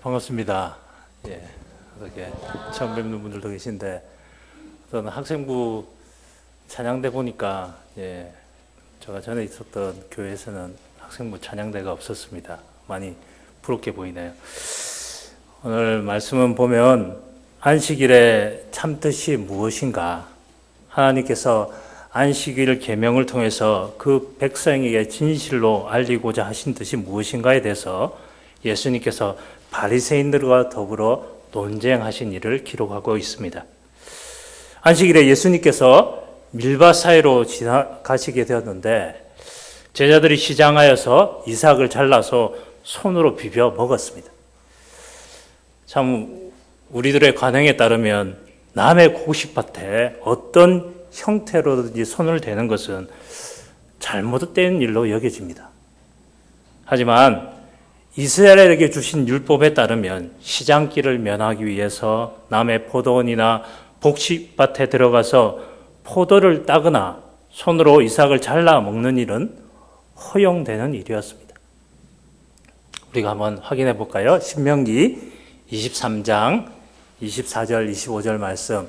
반갑습니다. 어떻게 처음 뵙는 분들도 계신데, 저는 학생부 찬양대 보니까, 제가 전에 있었던 교회에서는 학생부 찬양대가 없었습니다. 많이 부럽게 보이네요. 오늘 말씀은 보면, 안식일의 참뜻이 무엇인가? 하나님께서 안식일 계명을 통해서 그 백성에게 진실로 알리고자 하신 뜻이 무엇인가에 대해서 예수님께서 바리새인들과 더불어 논쟁하신 일을 기록하고 있습니다. 안식일에 예수님께서 밀밭 사이로 지나가시게 되었는데 제자들이 시장하여서 이삭을 잘라서 손으로 비벼 먹었습니다. 참 우리들의 관행에 따르면 남의 곡식밭에 어떤 형태로든지 손을 대는 것은 잘못된 일로 여겨집니다. 하지만 이스라엘에게 주신 율법에 따르면 시장길을 면하기 위해서 남의 포도원이나 곡식밭에 들어가서 포도를 따거나 손으로 이삭을 잘라 먹는 일은 허용되는 일이었습니다. 우리가 한번 확인해 볼까요? 신명기 23장 24절 25절 말씀,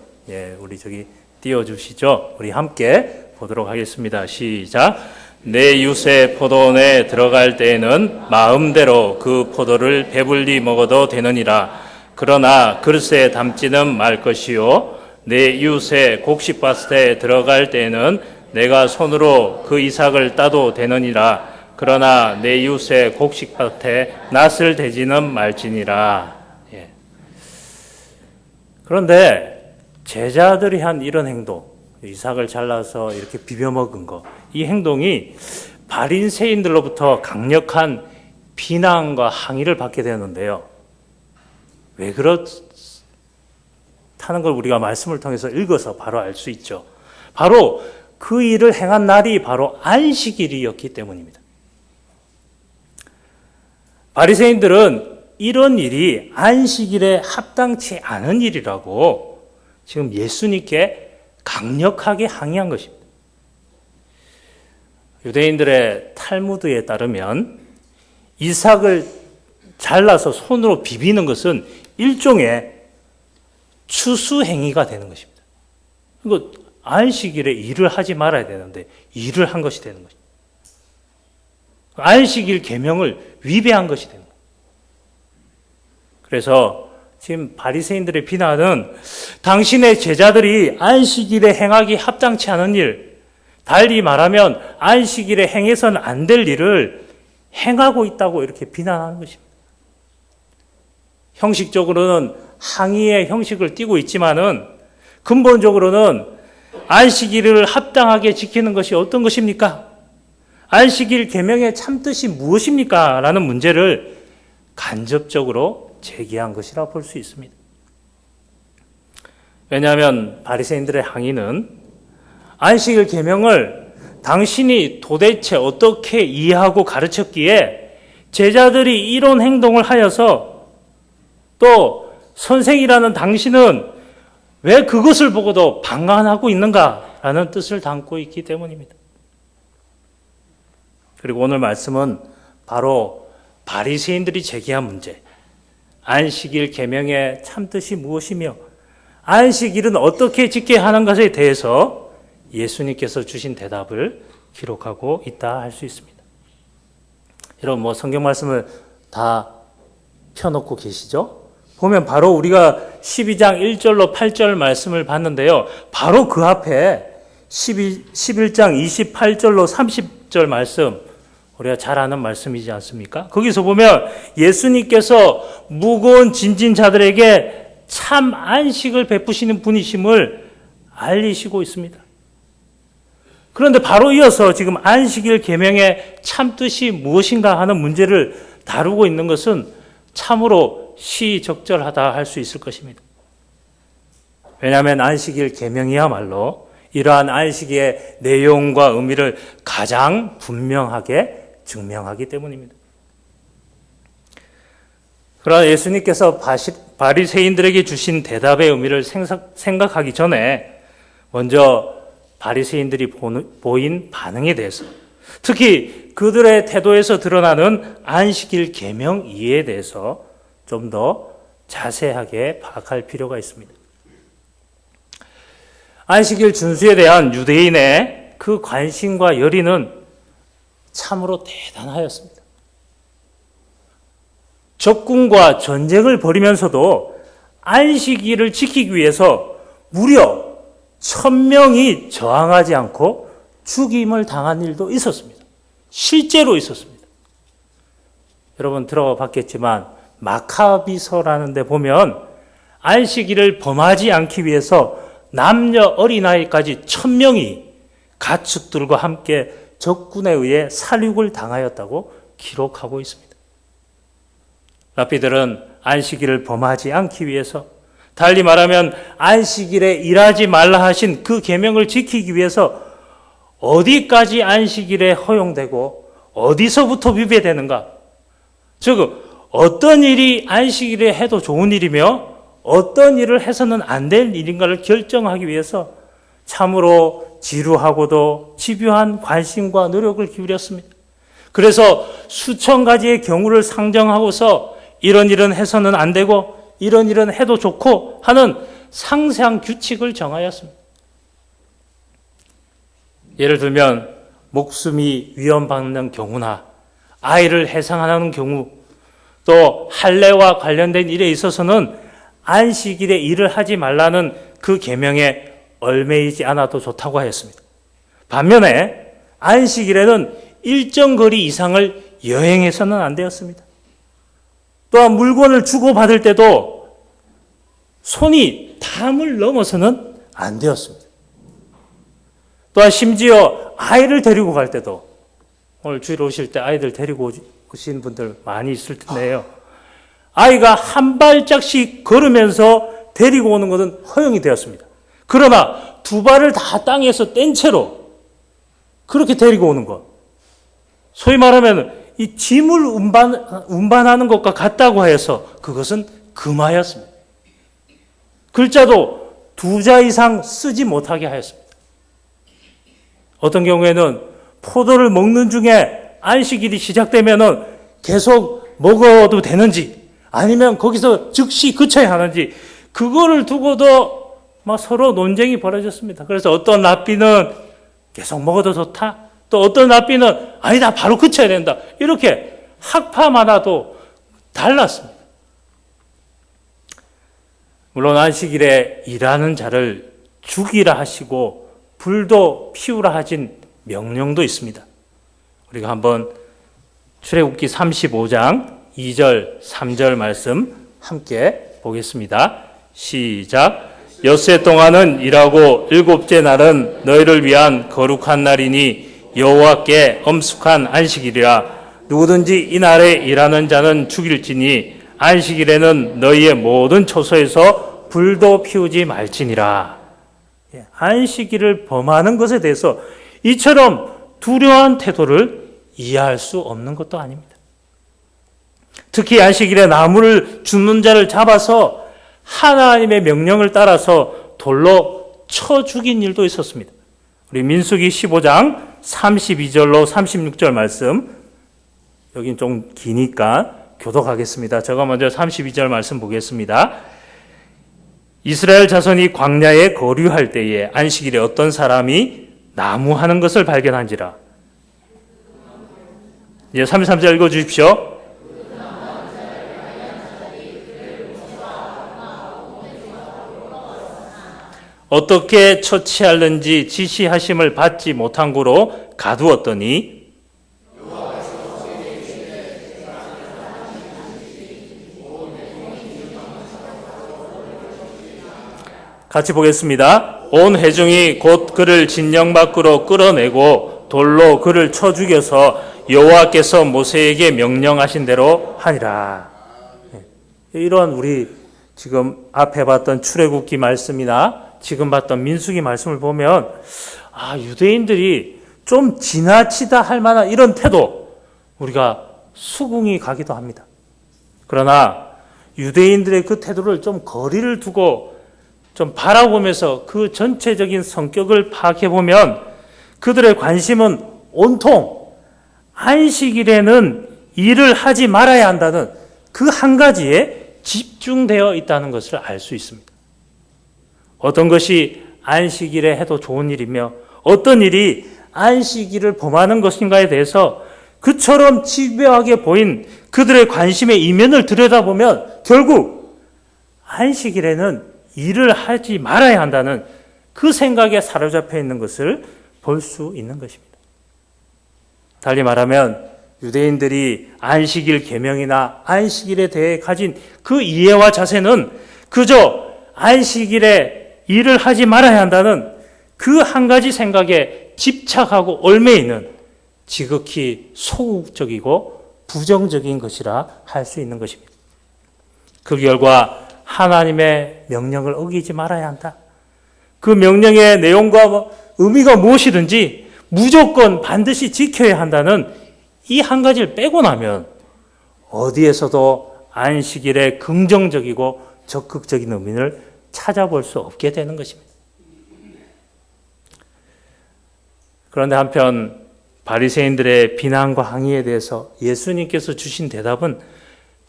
우리 저기 띄워주시죠. 우리 함께 보도록 하겠습니다. 시작. 내 이웃의 포도원에 들어갈 때에는 마음대로 그 포도를 배불리 먹어도 되느니라. 그러나 그릇에 담지는 말 것이요 내 이웃의 곡식밭에 들어갈 때에는 내가 손으로 그 이삭을 따도 되느니라. 그러나 내 이웃의 곡식밭에 낫을 대지는 말지니라. 그런데 제자들이 한 이런 행동, 이삭을 잘라서 이렇게 비벼 먹은 거, 이 행동이 바리새인들로부터 강력한 비난과 항의를 받게 되었는데요. 왜 그렇다는 걸 우리가 말씀을 통해서 읽어서 바로 알 수 있죠. 바로 그 일을 행한 날이 바로 안식일이었기 때문입니다. 바리새인들은 이런 일이 안식일에 합당치 않은 일이라고 지금 예수님께 강력하게 항의한 것입니다. 유대인들의 탈무드에 따르면 이삭을 잘라서 손으로 비비는 것은 일종의 추수행위가 되는 것입니다. 이거 안식일에 일을 하지 말아야 되는데 일을 한 것이 되는 것입니다. 안식일 계명을 위배한 것이 되는 것입니다. 그래서 지금 바리새인들의 비난은 당신의 제자들이 안식일에 행하기 합당치 않은 일, 달리 말하면 안식일에 행해서는 안 될 일을 행하고 있다고 이렇게 비난하는 것입니다. 형식적으로는 항의의 형식을 띠고 있지만은 근본적으로는 안식일을 합당하게 지키는 것이 어떤 것입니까? 안식일 계명의 참뜻이 무엇입니까? 라는 문제를 간접적으로 제기한 것이라 볼 수 있습니다. 왜냐하면 바리새인들의 항의는 안식일 계명을 당신이 도대체 어떻게 이해하고 가르쳤기에 제자들이 이런 행동을 하여서 또 선생이라는 당신은 왜 그것을 보고도 방관하고 있는가라는 뜻을 담고 있기 때문입니다. 그리고 오늘 말씀은 바로 바리새인들이 제기한 문제, 안식일 계명의 참뜻이 무엇이며 안식일은 어떻게 지켜야 하는 것에 대해서 예수님께서 주신 대답을 기록하고 있다 할 수 있습니다. 여러분 성경 말씀을 다 펴놓고 계시죠? 보면 바로 우리가 12장 1절로 8절 말씀을 봤는데요. 바로 그 앞에 11장 28절로 30절 말씀, 우리가 잘 아는 말씀이지 않습니까? 거기서 보면 예수님께서 무거운 짐진 자들에게 참 안식을 베푸시는 분이심을 알리시고 있습니다. 그런데 바로 이어서 지금 안식일 계명의 참뜻이 무엇인가 하는 문제를 다루고 있는 것은 참으로 시적절하다 할 수 있을 것입니다. 왜냐하면 안식일 계명이야말로 이러한 안식의 내용과 의미를 가장 분명하게 증명하기 때문입니다. 그러나 예수님께서 바리새인들에게 주신 대답의 의미를 생각하기 전에 먼저 바리새인들이 보인 반응에 대해서, 특히 그들의 태도에서 드러나는 안식일 계명 이해에 대해서 좀 더 자세하게 파악할 필요가 있습니다. 안식일 준수에 대한 유대인의 그 관심과 열의는 참으로 대단하였습니다. 적군과 전쟁을 벌이면서도 안식일을 지키기 위해서 무려 1000명이 저항하지 않고 죽임을 당한 일도 있었습니다. 실제로 있었습니다. 여러분 들어가 봤겠지만 마카비서라는 데 보면 안식일을 범하지 않기 위해서 남녀 어린아이까지 1000명이 가축들과 함께 적군에 의해 살육을 당하였다고 기록하고 있습니다. 랍비들은 안식일을 범하지 않기 위해서, 달리 말하면 안식일에 일하지 말라 하신 그 계명을 지키기 위해서 어디까지 안식일에 허용되고 어디서부터 위배되는가, 즉 어떤 일이 안식일에 해도 좋은 일이며 어떤 일을 해서는 안 될 일인가를 결정하기 위해서 참으로 지루하고도 집요한 관심과 노력을 기울였습니다. 그래서 수천 가지의 경우를 상정하고서 이런 일은 해서는 안 되고 이런 일은 해도 좋고 하는 상세한 규칙을 정하였습니다. 예를 들면 목숨이 위험받는 경우나 아이를 해상하는 경우, 또 할례와 관련된 일에 있어서는 안식일에 일을 하지 말라는 그 계명에 얽매이지 않아도 좋다고 하였습니다. 반면에 안식일에는 일정 거리 이상을 여행해서는 안 되었습니다. 또한 물건을 주고받을 때도 손이 담을 넘어서는 안 되었습니다. 또한 심지어 아이를 데리고 갈 때도, 오늘 주일 오실 때 아이들 데리고 오신 분들 많이 있을 텐데요, 아이가 한 발짝씩 걸으면서 데리고 오는 것은 허용이 되었습니다. 그러나 두 발을 다 땅에서 뗀 채로 그렇게 데리고 오는 것, 소위 말하면 이 짐을 운반하는 것과 같다고 하여서 그것은 금하였습니다. 글자도 2자 이상 쓰지 못하게 하였습니다. 어떤 경우에는 포도를 먹는 중에 안식일이 시작되면은 계속 먹어도 되는지 아니면 거기서 즉시 그쳐야 하는지, 그거를 두고도 막 서로 논쟁이 벌어졌습니다. 그래서 어떤 랍비는 계속 먹어도 좋다, 또 어떤 랍비는 아니다, 바로 그쳐야 된다, 이렇게 학파마다도 달랐습니다. 물론 안식일에 일하는 자를 죽이라 하시고 불도 피우라 하신 명령도 있습니다. 우리가 한번 출애굽기 35장 2절 3절 말씀 함께 보겠습니다. 시작. 엿새 동안은 일하고 일곱째 날은 너희를 위한 거룩한 날이니 여호와께 엄숙한 안식일이라. 누구든지 이날에 일하는 자는 죽일지니 안식일에는 너희의 모든 처소에서 불도 피우지 말지니라. 안식일을 범하는 것에 대해서 이처럼 두려워한 태도를 이해할 수 없는 것도 아닙니다. 특히 안식일에 나무를 줍는 자를 잡아서 하나님의 명령을 따라서 돌로 쳐 죽인 일도 있었습니다. 우리 민수기 15장 32절로 36절 말씀, 여긴 좀 기니까 교독하겠습니다. 제가 먼저 32절 말씀 보겠습니다. 이스라엘 자손이 광야에 거류할 때에 안식일에 어떤 사람이 나무하는 것을 발견한지라. 이제 33절 읽어주십시오. 어떻게 처치하는지 지시하심을 받지 못한 고로 가두었더니, 같이 보겠습니다. 온 회중이 곧 그를 진영 밖으로 끌어내고 돌로 그를 쳐 죽여서 여호와께서 모세에게 명령하신 대로 하니라. 이런 우리 지금 앞에 봤던 출애굽기 말씀이나 지금 봤던 민수기 말씀을 보면, 유대인들이 좀 지나치다 할 만한 이런 태도, 우리가 수긍이 가기도 합니다. 그러나 유대인들의 그 태도를 좀 거리를 두고 좀 바라보면서 그 전체적인 성격을 파악해 보면 그들의 관심은 온통 안식일에는 일을 하지 말아야 한다는 그 한 가지에 집중되어 있다는 것을 알 수 있습니다. 어떤 것이 안식일에 해도 좋은 일이며 어떤 일이 안식일을 범하는 것인가에 대해서 그처럼 집요하게 보인 그들의 관심의 이면을 들여다보면 결국 안식일에는 일을 하지 말아야 한다는 그 생각에 사로잡혀 있는 것을 볼 수 있는 것입니다. 달리 말하면 유대인들이 안식일 계명이나 안식일에 대해 가진 그 이해와 자세는 그저 안식일에 일을 하지 말아야 한다는 그 한 가지 생각에 집착하고 얽매 있는 지극히 소극적이고 부정적인 것이라 할 수 있는 것입니다. 그 결과 하나님의 명령을 어기지 말아야 한다. 그 명령의 내용과 의미가 무엇이든지 무조건 반드시 지켜야 한다는 이 한 가지를 빼고 나면 어디에서도 안식일의 긍정적이고 적극적인 의미를 찾아볼 수 없게 되는 것입니다. 그런데 한편 바리새인들의 비난과 항의에 대해서 예수님께서 주신 대답은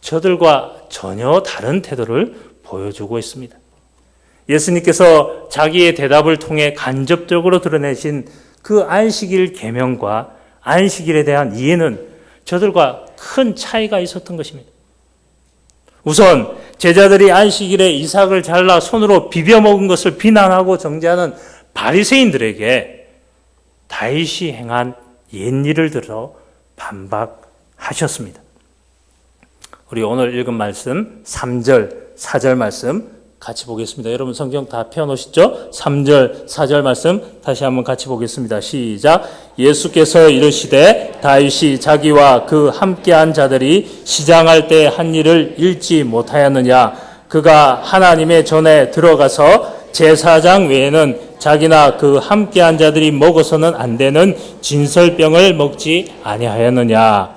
저들과 전혀 다른 태도를 보여주고 있습니다. 예수님께서 자기의 대답을 통해 간접적으로 드러내신 그 안식일 계명과 안식일에 대한 이해는 저들과 큰 차이가 있었던 것입니다. 우선 제자들이 안식일에 이삭을 잘라 손으로 비벼 먹은 것을 비난하고 정죄하는 바리새인들에게 다윗이 행한 옛일을 들어 반박하셨습니다. 우리 오늘 읽은 말씀 3절, 4절 말씀 같이 보겠습니다. 여러분 성경 다 펴놓으시죠? 3절, 4절 말씀 다시 한번 같이 보겠습니다. 시작. 예수께서 이르시되 다윗이 자기와 그 함께한 자들이 시장할 때 한 일을 잃지 못하였느냐. 그가 하나님의 전에 들어가서 제사장 외에는 자기나 그 함께한 자들이 먹어서는 안 되는 진설병을 먹지 아니하였느냐.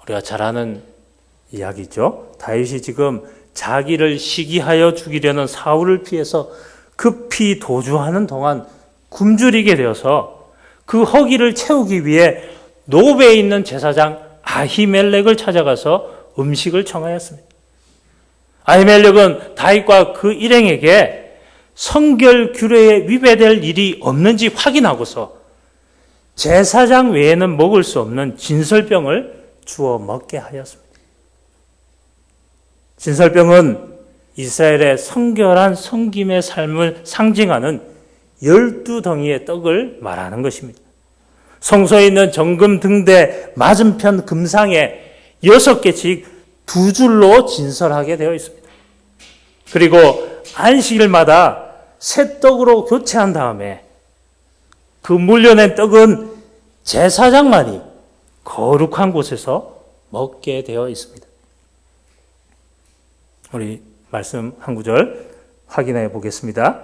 우리가 잘 아는 이야기죠. 다윗이 지금 자기를 시기하여 죽이려는 사울을 피해서 급히 도주하는 동안 굶주리게 되어서 그 허기를 채우기 위해 노베에 있는 제사장 아히멜렉을 찾아가서 음식을 청하였습니다. 아히멜렉은 다윗과 그 일행에게 성결 규례에 위배될 일이 없는지 확인하고서 제사장 외에는 먹을 수 없는 진설병을 주어 먹게 하였습니다. 진설병은 이스라엘의 성결한 성김의 삶을 상징하는 12덩이의 떡을 말하는 것입니다. 성소에 있는 정금 등대 맞은편 금상에 6개씩 2줄로 진설하게 되어 있습니다. 그리고 안식일마다 새 떡으로 교체한 다음에 그 물려낸 떡은 제사장만이 거룩한 곳에서 먹게 되어 있습니다. 우리 말씀 한 구절 확인해 보겠습니다.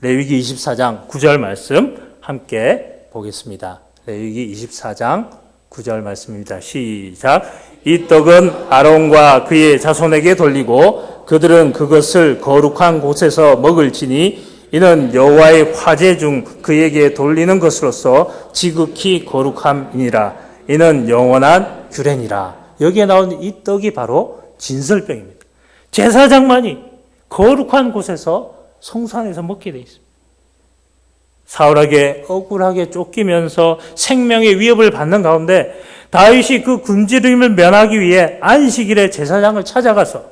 레위기 24장 9절 말씀 함께 보겠습니다. 레위기 24장 9절 말씀입니다. 시작. 이 떡은 아론과 그의 자손에게 돌리고 그들은 그것을 거룩한 곳에서 먹을지니 이는 여호와의 화제 중 그에게 돌리는 것으로서 지극히 거룩함이니라. 이는 영원한 규례니라. 여기에 나온 이 떡이 바로 진설병입니다. 제사장만이 거룩한 곳에서 성소 안에서 먹게 돼 있습니다. 사울에게 억울하게 쫓기면서 생명의 위협을 받는 가운데 다윗이 그 굶주림을 면하기 위해 안식일에 제사장을 찾아가서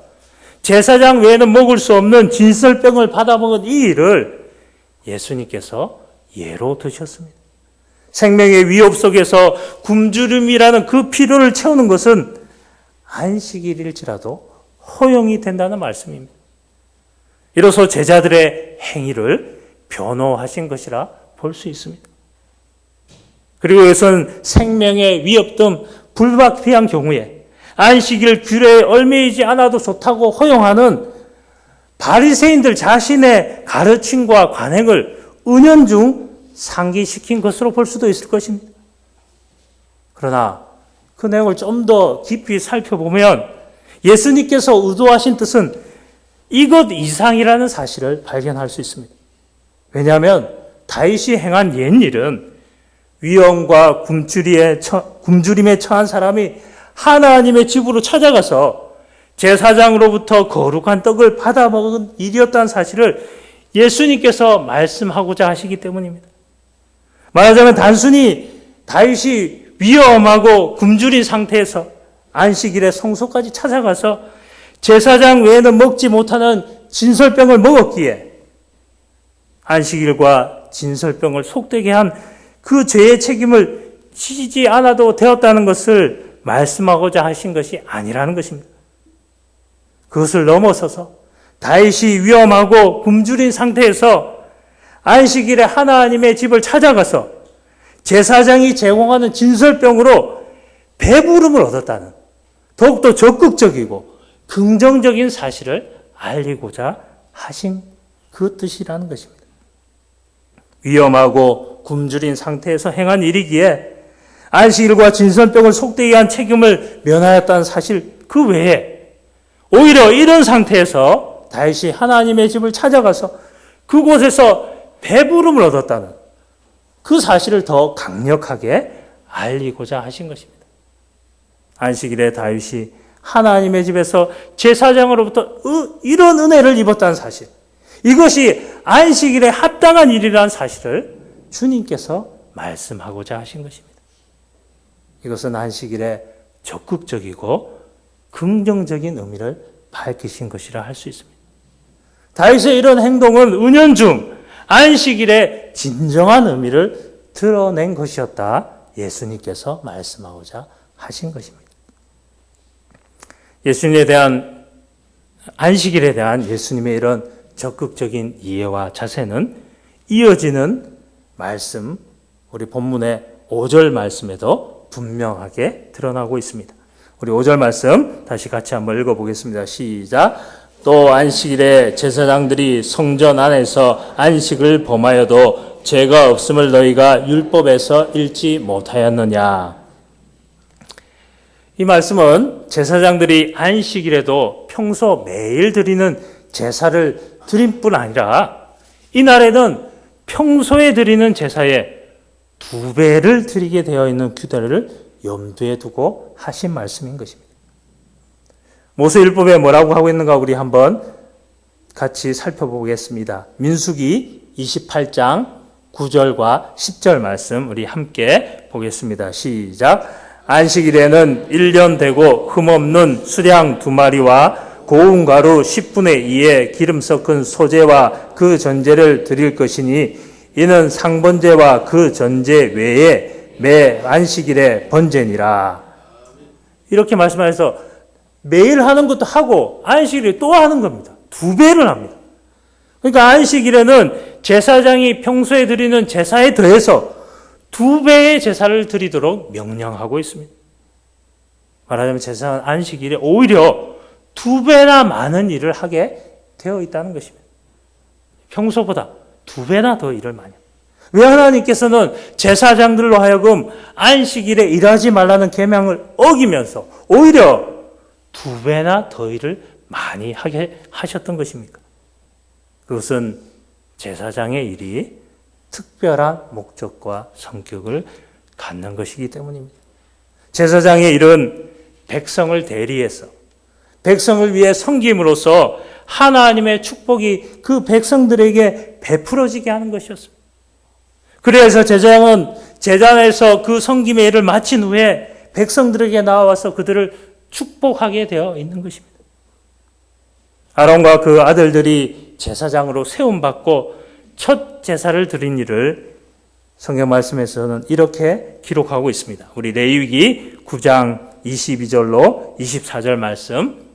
제사장 외에는 먹을 수 없는 진설병을 받아먹은 이 일을 예수님께서 예로 드셨습니다. 생명의 위협 속에서 굶주림이라는 그 필요를 채우는 것은 안식일일지라도 허용이 된다는 말씀입니다. 이로써 제자들의 행위를 변호하신 것이라 볼 수 있습니다. 그리고 이것은 생명의 위협 등 불가피한 경우에 안식일 규례에 얽매이지 않아도 좋다고 허용하는 바리새인들 자신의 가르침과 관행을 은연중 상기시킨 것으로 볼 수도 있을 것입니다. 그러나 그 내용을 좀 더 깊이 살펴보면 예수님께서 의도하신 뜻은 이것 이상이라는 사실을 발견할 수 있습니다. 왜냐하면 다윗이 행한 옛일은 위험과 굶주림에 처한 사람이 하나님의 집으로 찾아가서 제사장으로부터 거룩한 떡을 받아 먹은 일이었다는 사실을 예수님께서 말씀하고자 하시기 때문입니다. 말하자면 단순히 다윗이 위험하고 굶주린 상태에서 안식일에 성소까지 찾아가서 제사장 외에는 먹지 못하는 진설병을 먹었기에 안식일과 진설병을 속되게 한 그 죄의 책임을 지지 않아도 되었다는 것을 말씀하고자 하신 것이 아니라는 것입니다. 그것을 넘어서서 다윗이 위험하고 굶주린 상태에서 안식일에 하나님의 집을 찾아가서 제사장이 제공하는 진설병으로 배부름을 얻었다는 더욱더 적극적이고 긍정적인 사실을 알리고자 하신 그 뜻이라는 것입니다. 위험하고 굶주린 상태에서 행한 일이기에 안식일과 진설병을 속되게 한 책임을 면하였다는 사실 그 외에 오히려 이런 상태에서 다윗이 하나님의 집을 찾아가서 그곳에서 배부름을 얻었다는 그 사실을 더 강력하게 알리고자 하신 것입니다. 안식일에 다윗이 하나님의 집에서 제사장으로부터 이런 은혜를 입었다는 사실, 이것이 안식일에 합당한 일이라는 사실을 주님께서 말씀하고자 하신 것입니다. 이것은 안식일에 적극적이고 긍정적인 의미를 밝히신 것이라 할 수 있습니다. 다윗의 이런 행동은 은연중 안식일의 진정한 의미를 드러낸 것이었다 예수님께서 말씀하고자 하신 것입니다. 예수님에 대한 안식일에 대한 예수님의 이런 적극적인 이해와 자세는 이어지는 말씀, 우리 본문의 5절 말씀에도 분명하게 드러나고 있습니다. 우리 5절 말씀 다시 같이 한번 읽어보겠습니다. 시작. 또 안식일에 제사장들이 성전 안에서 안식을 범하여도 죄가 없음을 너희가 율법에서 읽지 못하였느냐. 이 말씀은 제사장들이 안식일에도 평소 매일 드리는 제사를 드릴 뿐 아니라 이날에는 평소에 드리는 제사의 2배를 드리게 되어 있는 규례를 염두에 두고 하신 말씀인 것입니다. 모세율법에 뭐라고 하고 있는가 우리 한번 같이 살펴보겠습니다. 민수기 28장 9절과 10절 말씀 우리 함께 보겠습니다. 시작. 안식일에는 1년 되고 흠없는 수량 2마리와 고운 가루 10분의 2의 기름 섞은 소제와 그 전제를 드릴 것이니 이는 상번제와 그 전제 외에 매 안식일에 번제니라. 이렇게 말씀하셔서 매일 하는 것도 하고 안식일에 또 하는 겁니다. 2배를 합니다. 그러니까 안식일에는 제사장이 평소에 드리는 제사에 더해서 2배의 제사를 드리도록 명령하고 있습니다. 말하자면 제사장은 안식일에 오히려 2배나 많은 일을 하게 되어 있다는 것입니다. 평소보다 2배나 더 일을 많이 합니다. 왜 하나님께서는 제사장들로 하여금 안식일에 일하지 말라는 계명을 어기면서 오히려 2배나 더 일을 많이 하게 하셨던 것입니까? 그것은 제사장의 일이 특별한 목적과 성격을 갖는 것이기 때문입니다. 제사장의 일은 백성을 대리해서 백성을 위해 섬김으로써 하나님의 축복이 그 백성들에게 베풀어지게 하는 것이었습니다. 그래서 제사장은 제단에서 그 섬김의 일을 마친 후에 백성들에게 나와서 그들을 축복하게 되어 있는 것입니다. 아론과 그 아들들이 제사장으로 세움받고 첫 제사를 드린 일을 성경 말씀에서는 이렇게 기록하고 있습니다. 우리 레위기 9장 22절로 24절 말씀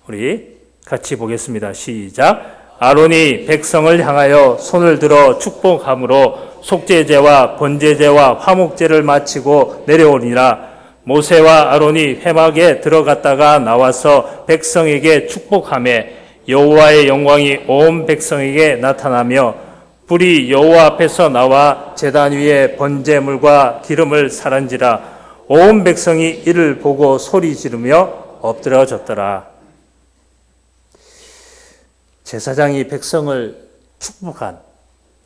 우리 같이 보겠습니다. 시작. 아론이 백성을 향하여 손을 들어 축복함으로 속죄제와 번제제와 화목제를 마치고 내려오니라. 모세와 아론이 회막에 들어갔다가 나와서 백성에게 축복하매 여호와의 영광이 온 백성에게 나타나며 불이 여호와 앞에서 나와 제단 위에 번제물과 기름을 사른지라. 온 백성이 이를 보고 소리 지르며 엎드려졌더라. 제사장이 백성을 축복한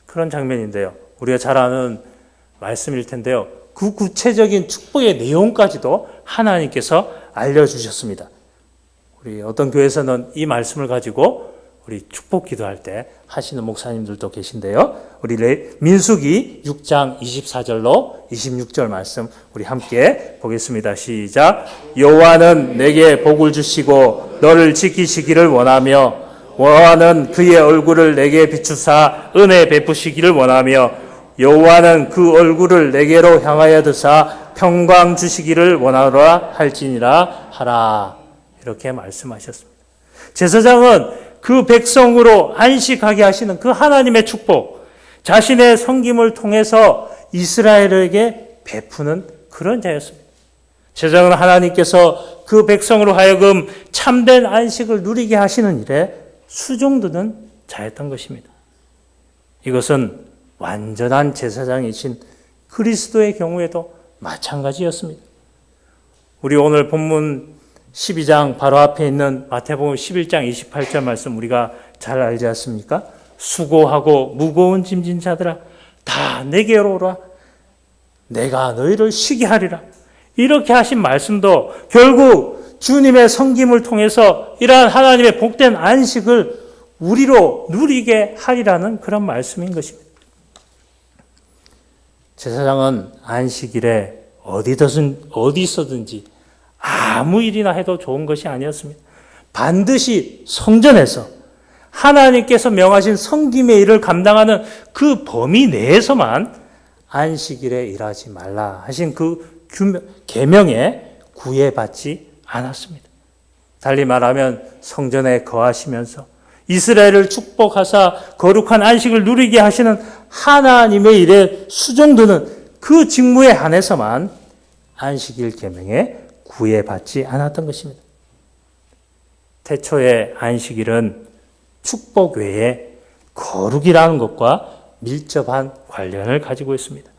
그런 장면인데요. 우리가 잘 아는 말씀일 텐데요. 그 구체적인 축복의 내용까지도 하나님께서 알려주셨습니다. 우리 어떤 교회에서는 이 말씀을 가지고 우리 축복 기도할 때 하시는 목사님들도 계신데요. 우리 민수기 6장 24절로 26절 말씀 우리 함께 보겠습니다. 시작. 여호와는 내게 복을 주시고 너를 지키시기를 원하며 여호와는 그의 얼굴을 내게 비추사 은혜 베푸시기를 원하며 여호와는 그 얼굴을 내게로 향하여 드사 평강 주시기를 원하노라 할지니라 하라. 이렇게 말씀하셨습니다. 제사장은 그 백성으로 안식하게 하시는 그 하나님의 축복, 자신의 섬김을 통해서 이스라엘에게 베푸는 그런 자였습니다. 제사장은 하나님께서 그 백성으로 하여금 참된 안식을 누리게 하시는 일에 수종드는 자였던 것입니다. 이것은 완전한 제사장이신 그리스도의 경우에도 마찬가지였습니다. 우리 오늘 본문 12장 바로 앞에 있는 마태복음 11장 28절 말씀 우리가 잘 알지 않습니까? 수고하고 무거운 짐진 자들아 다 내게로 오라 내가 너희를 쉬게 하리라. 이렇게 하신 말씀도 결국 주님의 섬김을 통해서 이러한 하나님의 복된 안식을 우리로 누리게 하리라는 그런 말씀인 것입니다. 제사장은 안식일에 어디서든지 아무 일이나 해도 좋은 것이 아니었습니다. 반드시 성전에서 하나님께서 명하신 섬김의 일을 감당하는 그 범위 내에서만 안식일에 일하지 말라 하신 그 계명에 구애받지 않았습니다. 달리 말하면 성전에 거하시면서 이스라엘을 축복하사 거룩한 안식을 누리게 하시는 하나님의 일에 수종드는 그 직무에 한해서만 안식일 계명에 구애받지 않았던 것입니다. 태초의 안식일은 축복 외에 거룩이라는 것과 밀접한 관련을 가지고 있습니다.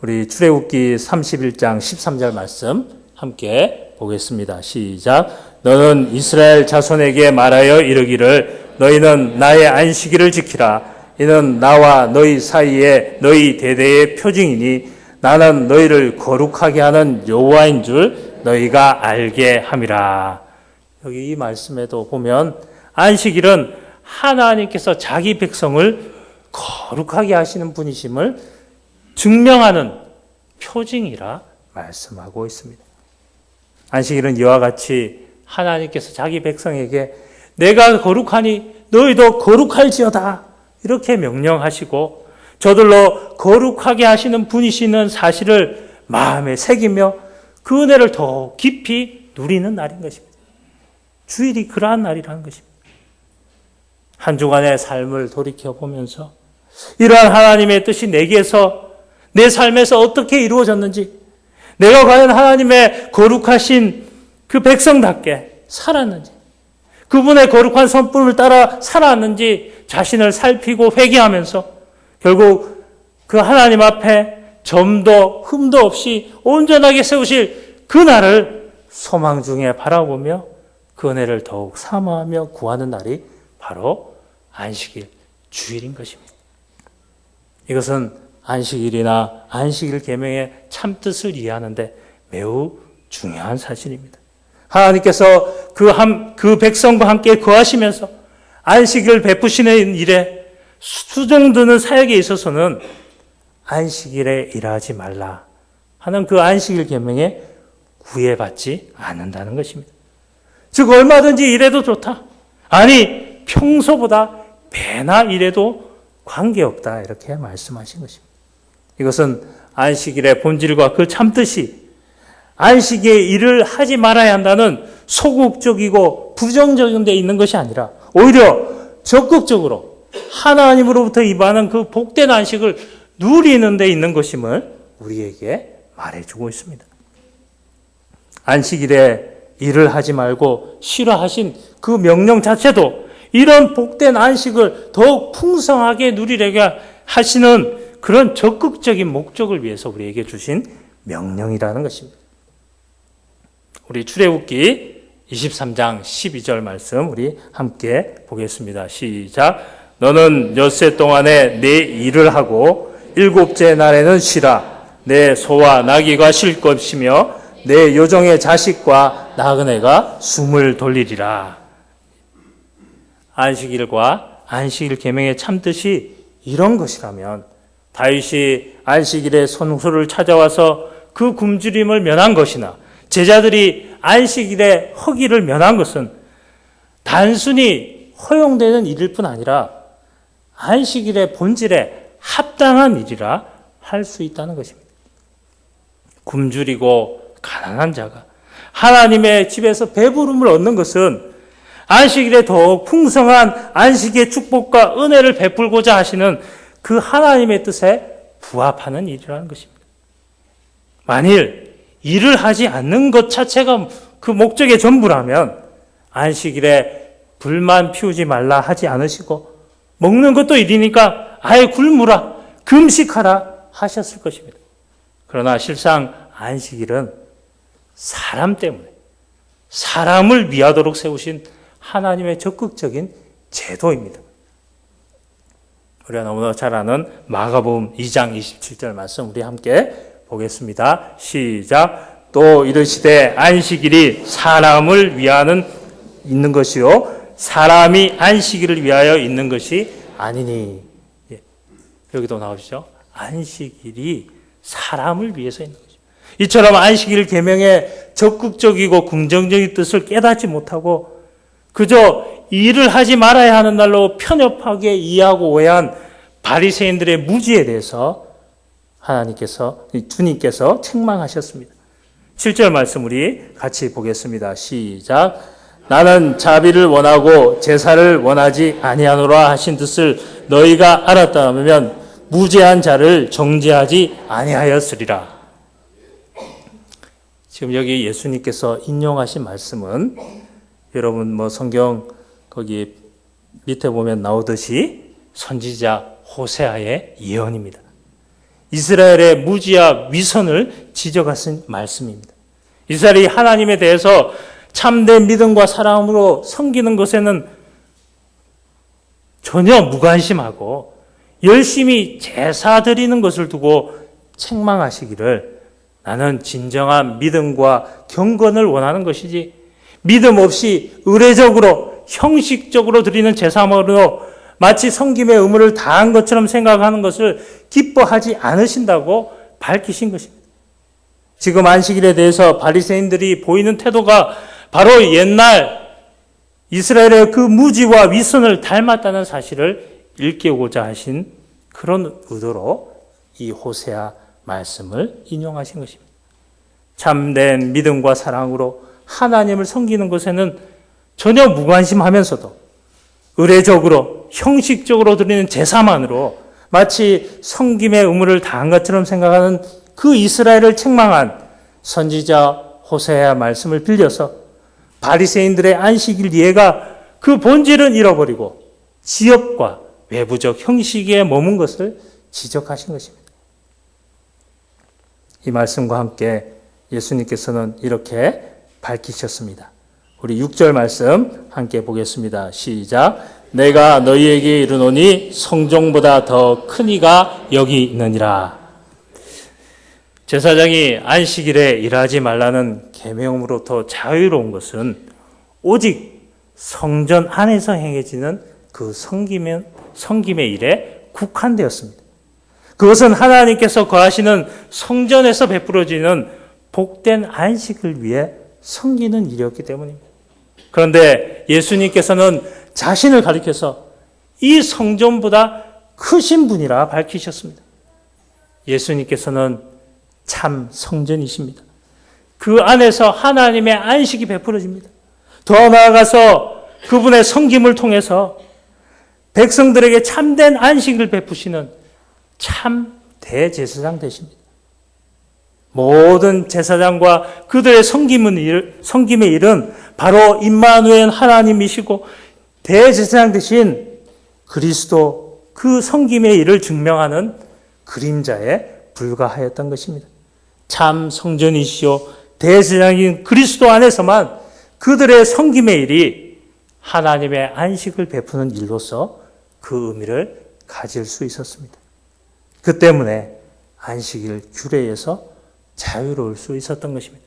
우리 출애굽기 31장 13절 말씀 함께 보겠습니다. 시작. 너는 이스라엘 자손에게 말하여 이르기를 너희는 나의 안식일을 지키라. 이는 나와 너희 사이에 너희 대대의 표징이니 나는 너희를 거룩하게 하는 여호와인 줄 너희가 알게 함이라. 여기 이 말씀에도 보면 안식일은 하나님께서 자기 백성을 거룩하게 하시는 분이심을 증명하는 표징이라 말씀하고 있습니다. 안식일은 이와 같이 하나님께서 자기 백성에게 내가 거룩하니 너희도 거룩할지어다 이렇게 명령하시고 저들로 거룩하게 하시는 분이시는 사실을 마음에 새기며 그 은혜를 더 깊이 누리는 날인 것입니다. 주일이 그러한 날이라는 것입니다. 한 주간의 삶을 돌이켜보면서 이러한 하나님의 뜻이 내게서 내 삶에서 어떻게 이루어졌는지 내가 과연 하나님의 거룩하신 그 백성답게 살았는지 그분의 거룩한 선품을 따라 살았는지 자신을 살피고 회개하면서 결국 그 하나님 앞에 점도 흠도 없이 온전하게 세우실 그날을 소망 중에 바라보며 그 은혜를 더욱 사모하며 구하는 날이 바로 안식일, 주일인 것입니다. 이것은 안식일이나 안식일 계명의 참뜻을 이해하는데 매우 중요한 사실입니다. 하나님께서 그 백성과 함께 거하시면서 안식일을 베푸시는 일에 수종드는 사역에 있어서는 안식일에 일하지 말라 하는 그 안식일 계명에 구애받지 않는다는 것입니다. 즉 얼마든지 일해도 좋다. 아니 평소보다 배나 일해도 관계없다 이렇게 말씀하신 것입니다. 이것은 안식일의 본질과 그 참뜻이 안식의 일을 하지 말아야 한다는 소극적이고 부정적인 데 있는 것이 아니라 오히려 적극적으로 하나님으로부터 임하는 그 복된 안식을 누리는 데 있는 것임을 우리에게 말해주고 있습니다. 안식일에 일을 하지 말고 쉬라 하신 그 명령 자체도 이런 복된 안식을 더욱 풍성하게 누리려게 하시는 그런 적극적인 목적을 위해서 우리에게 주신 명령이라는 것입니다. 우리 출애굽기 23장 12절 말씀 우리 함께 보겠습니다. 시작. 너는 엿새 동안에 내 일을 하고 일곱째 날에는 쉬라. 내 소와 나귀가 쉴 것이며 내 요정의 자식과 나그네가 숨을 돌리리라. 안식일과 안식일 계명의 참뜻이 이런 것이라면 다윗이 안식일에 손소를 찾아와서 그 굶주림을 면한 것이나 제자들이 안식일에 허기를 면한 것은 단순히 허용되는 일일 뿐 아니라 안식일의 본질에 합당한 일이라 할 수 있다는 것입니다. 굶주리고 가난한 자가 하나님의 집에서 배부름을 얻는 것은 안식일에 더욱 풍성한 안식의 축복과 은혜를 베풀고자 하시는 그 하나님의 뜻에 부합하는 일이라는 것입니다. 만일 일을 하지 않는 것 자체가 그 목적의 전부라면 안식일에 불만 피우지 말라 하지 않으시고 먹는 것도 일이니까 아예 굶으라, 금식하라 하셨을 것입니다. 그러나 실상 안식일은 사람 때문에 사람을 위하도록 세우신 하나님의 적극적인 제도입니다. 우리가 너무나 잘 아는 마가복음 2장 27절 말씀 우리 함께 보겠습니다. 시작. 또 이르시되 안식일이 사람을 위하는 있는 것이요 사람이 안식일을 위하여 있는 것이 아니니. 예. 여기도 나오시죠. 안식일이 사람을 위해서 있는 것입니다. 이처럼 안식일 계명의 적극적이고 긍정적인 뜻을 깨닫지 못하고 그저 일을 하지 말아야 하는 날로 편협하게 이해하고 오해한 바리새인들의 무지에 대해서 주님께서 책망하셨습니다. 7절 말씀 우리 같이 보겠습니다. 시작. 나는 자비를 원하고 제사를 원하지 아니하노라 하신 뜻을 너희가 알았다면 무죄한 자를 정죄하지 아니하였으리라. 지금 여기 예수님께서 인용하신 말씀은 여러분 성경 거기 밑에 보면 나오듯이 선지자 호세아의 예언입니다. 이스라엘의 무지와 위선을 지적하신 말씀입니다. 이스라엘이 하나님에 대해서 참된 믿음과 사랑으로 섬기는 것에는 전혀 무관심하고 열심히 제사 드리는 것을 두고 책망하시기를 나는 진정한 믿음과 경건을 원하는 것이지 믿음 없이 의례적으로 형식적으로 드리는 제사만으로 마치 섬김의 의무를 다한 것처럼 생각하는 것을 기뻐하지 않으신다고 밝히신 것입니다. 지금 안식일에 대해서 바리새인들이 보이는 태도가 바로 옛날 이스라엘의 그 무지와 위선을 닮았다는 사실을 일깨우고자 하신 그런 의도로 이 호세아 말씀을 인용하신 것입니다. 참된 믿음과 사랑으로 하나님을 섬기는 것에는 전혀 무관심하면서도 의례적으로 형식적으로 드리는 제사만으로 마치 섬김의 의무를 다한 것처럼 생각하는 그 이스라엘을 책망한 선지자 호세아 말씀을 빌려서 바리새인들의 안식일 이해가 그 본질은 잃어버리고 지역과 외부적 형식에 머문 것을 지적하신 것입니다. 이 말씀과 함께 예수님께서는 이렇게 밝히셨습니다. 우리 6절 말씀 함께 보겠습니다. 시작. 내가 너희에게 이르노니 성종보다 더 큰 이가 여기 있느니라. 제사장이 안식일에 일하지 말라는 계명으로부터 자유로운 것은 오직 성전 안에서 행해지는 그 섬김의 일에 국한되었습니다. 그것은 하나님께서 거하시는 성전에서 베풀어지는 복된 안식을 위해 섬기는 일이었기 때문입니다. 그런데 예수님께서는 자신을 가리켜서 이 성전보다 크신 분이라 밝히셨습니다. 예수님께서는 참 성전이십니다. 그 안에서 하나님의 안식이 베풀어집니다. 더 나아가서 그분의 섬김을 통해서 백성들에게 참된 안식을 베푸시는 참 대제사장 되십니다. 모든 제사장과 그들의 섬김의 일은 바로 임마누엘 하나님이시고 대제사장 되신 그리스도 그 섬김의 일을 증명하는 그림자에 불과하였던 것입니다. 참 성전이시오 대제사장인 그리스도 안에서만 그들의 섬김의 일이 하나님의 안식을 베푸는 일로서 그 의미를 가질 수 있었습니다. 그 때문에 안식일 규례에서 자유로울 수 있었던 것입니다.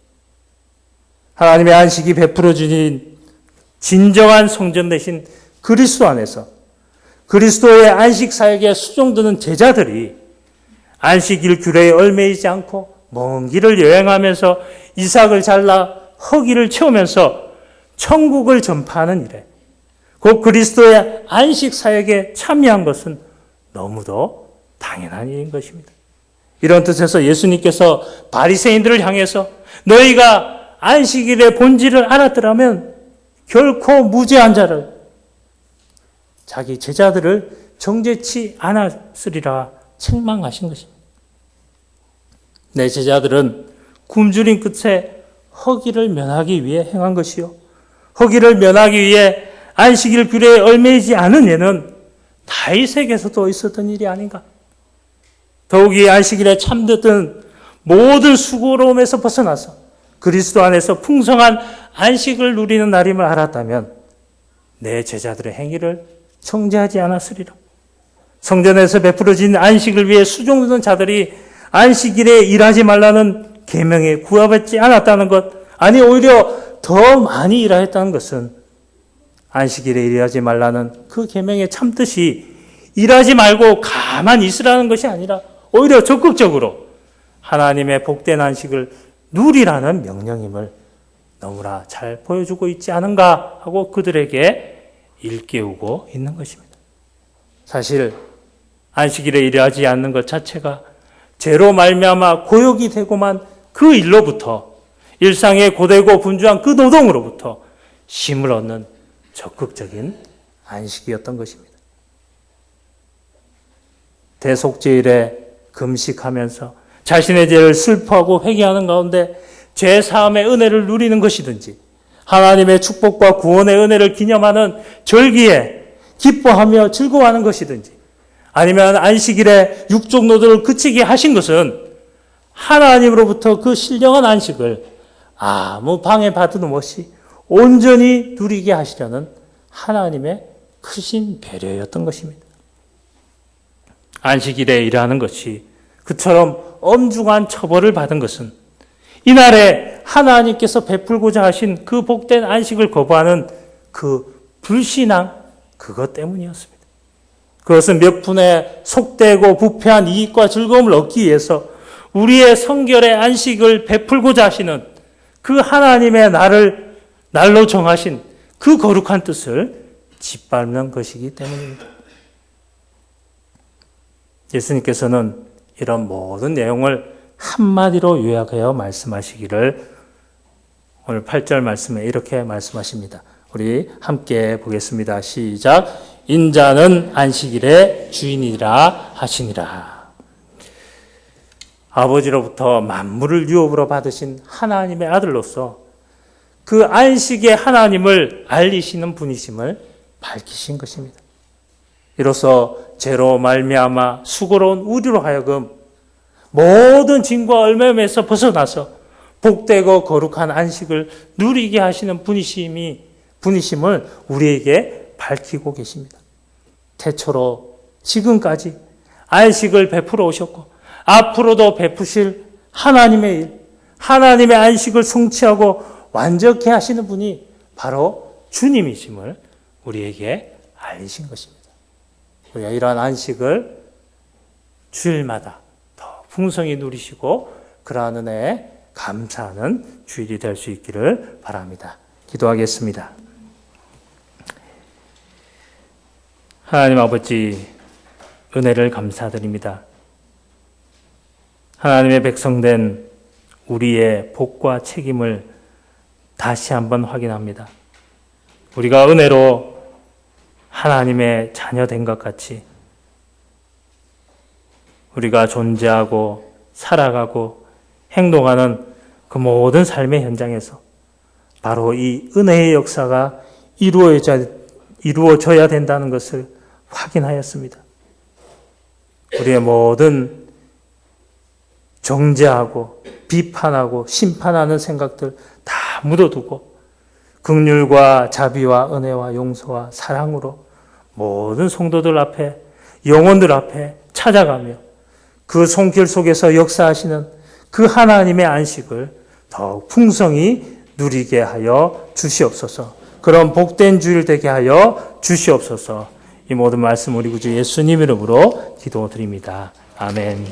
하나님의 안식이 베풀어 주신 진정한 성전 대신 그리스도 안에서 그리스도의 안식 사역에 수종드는 제자들이 안식일 규례에 얽매이지 않고 먼 길을 여행하면서 이삭을 잘라 허기를 채우면서 천국을 전파하는 일에 곧 그리스도의 안식 사역에 참여한 것은 너무도 당연한 일인 것입니다. 이런 뜻에서 예수님께서 바리새인들을 향해서 너희가 안식일의 본질을 알았더라면 결코 무죄한 자를 자기 제자들을 정죄치 않았으리라 책망하신 것입니다. 내 제자들은 굶주린 끝에 허기를 면하기 위해 행한 것이요. 허기를 면하기 위해 안식일 규례에 얽매이지 않은 예는 다윗에게서도 있었던 일이 아닌가. 더욱이 안식일에 참듣던 모든 수고로움에서 벗어나서 그리스도 안에서 풍성한 안식을 누리는 날임을 알았다면 내 제자들의 행위를 정죄하지 않았으리라. 성전에서 베풀어진 안식을 위해 수종드는 자들이 안식일에 일하지 말라는 계명에 구애받지 않았다는 것, 아니 오히려 더 많이 일하였다는 것은 안식일에 일하지 말라는 그 계명에 참듯이 일하지 말고 가만히 있으라는 것이 아니라 오히려 적극적으로 하나님의 복된 안식을 누리라는 명령임을 너무나 잘 보여주고 있지 않은가 하고 그들에게 일깨우고 있는 것입니다. 사실 안식일에 일하지 않는 것 자체가 죄로 말미암아 고역이 되고만 그 일로부터 일상에 고되고 분주한 그 노동으로부터 쉼을 얻는 적극적인 안식이었던 것입니다. 대속죄일에 금식하면서 자신의 죄를 슬퍼하고 회개하는 가운데 죄 사함의 은혜를 누리는 것이든지 하나님의 축복과 구원의 은혜를 기념하는 절기에 기뻐하며 즐거워하는 것이든지 아니면 안식일에 육적 노동을 그치게 하신 것은 하나님으로부터 그 신령한 안식을 아무 방해받음 없이 온전히 누리게 하시려는 하나님의 크신 배려였던 것입니다. 안식일에 일하는 것이 그처럼 엄중한 처벌을 받은 것은 이날에 하나님께서 베풀고자 하신 그 복된 안식을 거부하는 그 불신앙 그것 때문이었습니다. 그것은 몇 푼의 속되고 부패한 이익과 즐거움을 얻기 위해서 우리의 성결의 안식을 베풀고자 하시는 그 하나님의 날로 정하신 그 거룩한 뜻을 짓밟는 것이기 때문입니다. 예수님께서는 이런 모든 내용을 한마디로 요약하여 말씀하시기를 오늘 8절 말씀에 이렇게 말씀하십니다. 우리 함께 보겠습니다. 시작. 인자는 안식일의 주인이라 하시니라. 아버지로부터 만물을 유업으로 받으신 하나님의 아들로서 그 안식의 하나님을 알리시는 분이심을 밝히신 것입니다. 이로써 죄로 말미암아 수고로운 우리로 하여금 모든 짐과 얼매임에서 벗어나서 복되고 거룩한 안식을 누리게 하시는 분이심을 우리에게 밝히고 계십니다. 태초로 지금까지 안식을 베풀어 오셨고 앞으로도 베푸실 하나님의 일, 하나님의 안식을 성취하고 완전케 하시는 분이 바로 주님이심을 우리에게 알리신 것입니다. 우리가 이러한 안식을 주일마다 더 풍성히 누리시고 그러한 은혜에 감사하는 주일이 될 수 있기를 바랍니다. 기도하겠습니다. 하나님 아버지, 은혜를 감사드립니다. 하나님의 백성된 우리의 복과 책임을 다시 한번 확인합니다. 우리가 은혜로 하나님의 자녀된 것 같이 우리가 존재하고 살아가고 행동하는 그 모든 삶의 현장에서 바로 이 은혜의 역사가 이루어져야 된다는 것을 확인하였습니다. 우리의 모든 정죄하고 비판하고 심판하는 생각들 다 묻어두고 긍휼과 자비와 은혜와 용서와 사랑으로 모든 성도들 앞에 영혼들 앞에 찾아가며 그 손길 속에서 역사하시는 그 하나님의 안식을 더욱 풍성히 누리게 하여 주시옵소서. 그런 복된 주일 되게 하여 주시옵소서. 이 모든 말씀 우리 구주 예수님 이름으로 기도드립니다. 아멘.